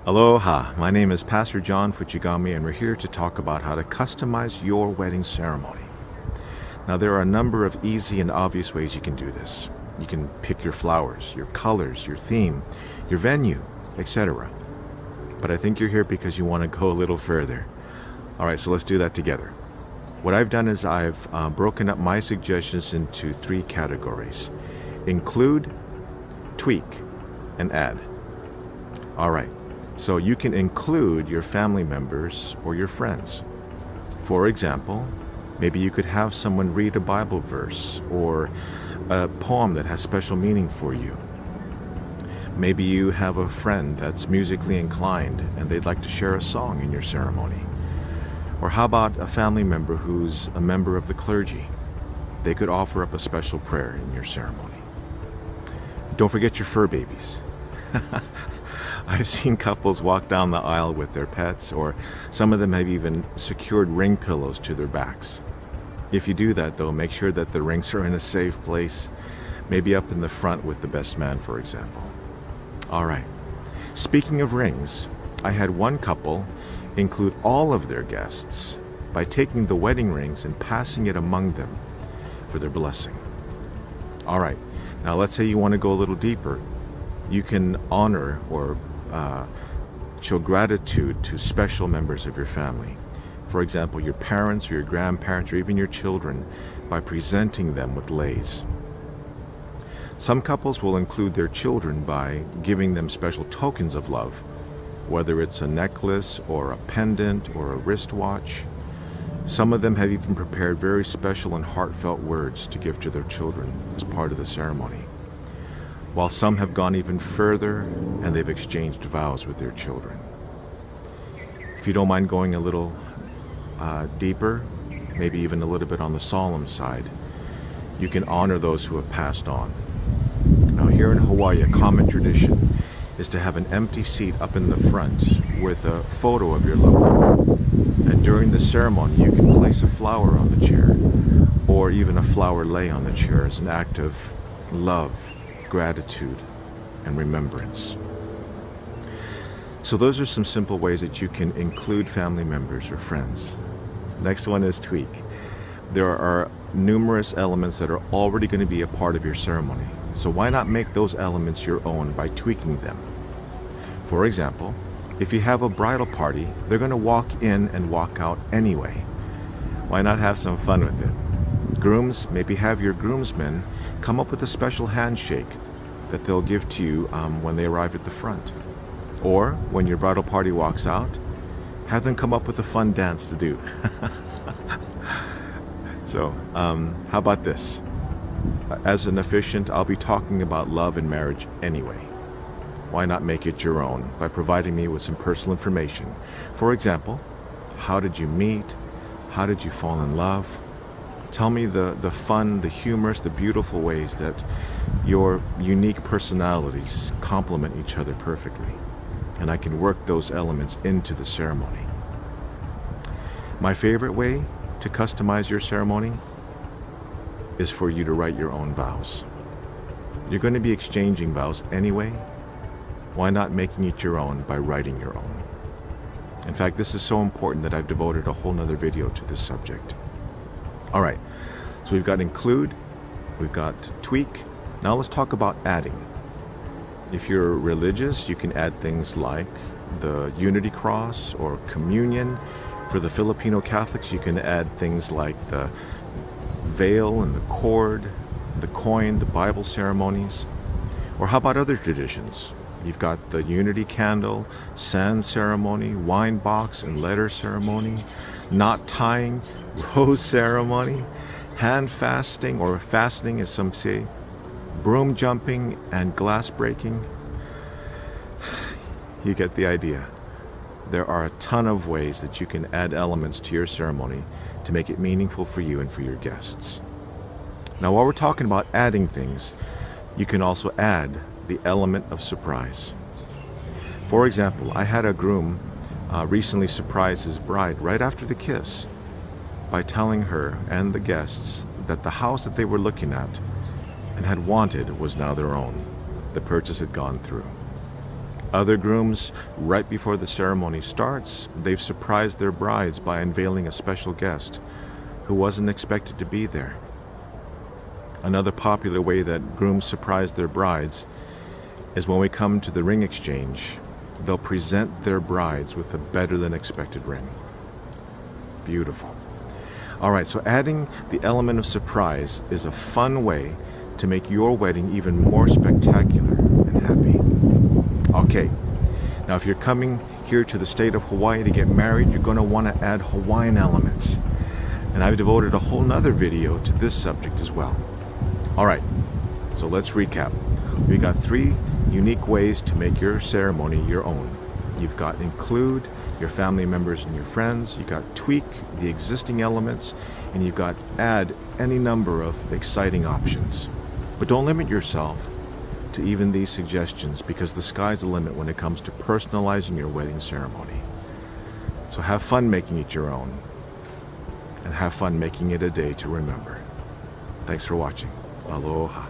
Aloha, my name is Pastor John Fuchigami, and we're here to talk about how to customize your wedding ceremony. Now, there are a number of easy and obvious ways you can do this. You can pick your flowers, your colors, your theme, your venue, etc. But I think you're here because you want to go a little further. All right, so let's do that together. What I've done is I've broken up my suggestions into 3 categories: include, tweak, and add. All right. So you can include your family members or your friends. For example, maybe you could have someone read a Bible verse or a poem that has special meaning for you. Maybe you have a friend that's musically inclined and they'd like to share a song in your ceremony. Or how about a family member who's a member of the clergy? They could offer up a special prayer in your ceremony. Don't forget your fur babies. I've seen couples walk down the aisle with their pets, or some of them have even secured ring pillows to their backs. If you do that though, make sure that the rings are in a safe place, maybe up in the front with the best man, for example. Alright, speaking of rings, I had one couple include all of their guests by taking the wedding rings and passing it among them for their blessing. Alright, now let's say you want to go a little deeper. You can honor or show gratitude to special members of your family. For example, your parents or your grandparents or even your children, by presenting them with leis. Some couples will include their children by giving them special tokens of love, whether it's a necklace or a pendant or a wristwatch. Some of them have even prepared very special and heartfelt words to give to their children as part of the ceremony, while some have gone even further and they've exchanged vows with their children. If you don't mind going a little deeper, maybe even a little bit on the solemn side, you can honor those who have passed on. Now, here in Hawaii, a common tradition is to have an empty seat up in the front with a photo of your loved one. And during the ceremony, you can place a flower on the chair, or even a flower lei on the chair as an act of love, gratitude, and remembrance. So those are some simple ways that you can include family members or friends. Next one is tweak. There are numerous elements that are already going to be a part of your ceremony. So why not make those elements your own by tweaking them? For example, if you have a bridal party, they're going to walk in and walk out anyway. Why not have some fun with it? Grooms, maybe have your groomsmen come up with a special handshake that they'll give to you when they arrive at the front. Or when your bridal party walks out, have them come up with a fun dance to do. So, how about this? As an officiant, I'll be talking about love and marriage anyway. Why not make it your own by providing me with some personal information? For example, how did you meet? How did you fall in love? Tell me the fun, the humorous, the beautiful ways that your unique personalities complement each other perfectly. And I can work those elements into the ceremony. My favorite way to customize your ceremony is for you to write your own vows. You're going to be exchanging vows anyway. Why not making it your own by writing your own? In fact, this is so important that I've devoted a whole nother video to this subject. All right, so we've got include, we've got tweak. Now let's talk about adding. If you're religious, you can add things like the unity cross or communion. For the Filipino Catholics, you can add things like the veil and the cord, the coin, the Bible ceremonies. Or how about other traditions? You've got the unity candle, sand ceremony, wine box and letter ceremony, knot tying, rose ceremony, hand fasting, or fastening as some say, broom jumping, and glass breaking. You get the idea. There are a ton of ways that you can add elements to your ceremony to make it meaningful for you and for your guests. Now, while we're talking about adding things, you can also add the element of surprise. For example, I had a groom recently surprise his bride right after the kiss by telling her and the guests that the house that they were looking at and had wanted was now their own. The purchase had gone through. Other grooms, right before the ceremony starts, they've surprised their brides by unveiling a special guest who wasn't expected to be there. Another popular way that grooms surprise their brides is when we come to the ring exchange, they'll present their brides with a better than expected ring. Beautiful. All right, so adding the element of surprise is a fun way to make your wedding even more spectacular and happy. Okay, now if you're coming here to the state of Hawaii to get married, you're going to want to add Hawaiian elements. And I've devoted a whole nother video to this subject as well. All right, so let's recap. We got 3 unique ways to make your ceremony your own. You've got include your family members and your friends, you got tweak the existing elements, and you've got add any number of exciting options. But don't limit yourself to even these suggestions, because the sky's the limit when it comes to personalizing your wedding ceremony. So have fun making it your own, and have fun making it a day to remember. Thanks for watching. Aloha.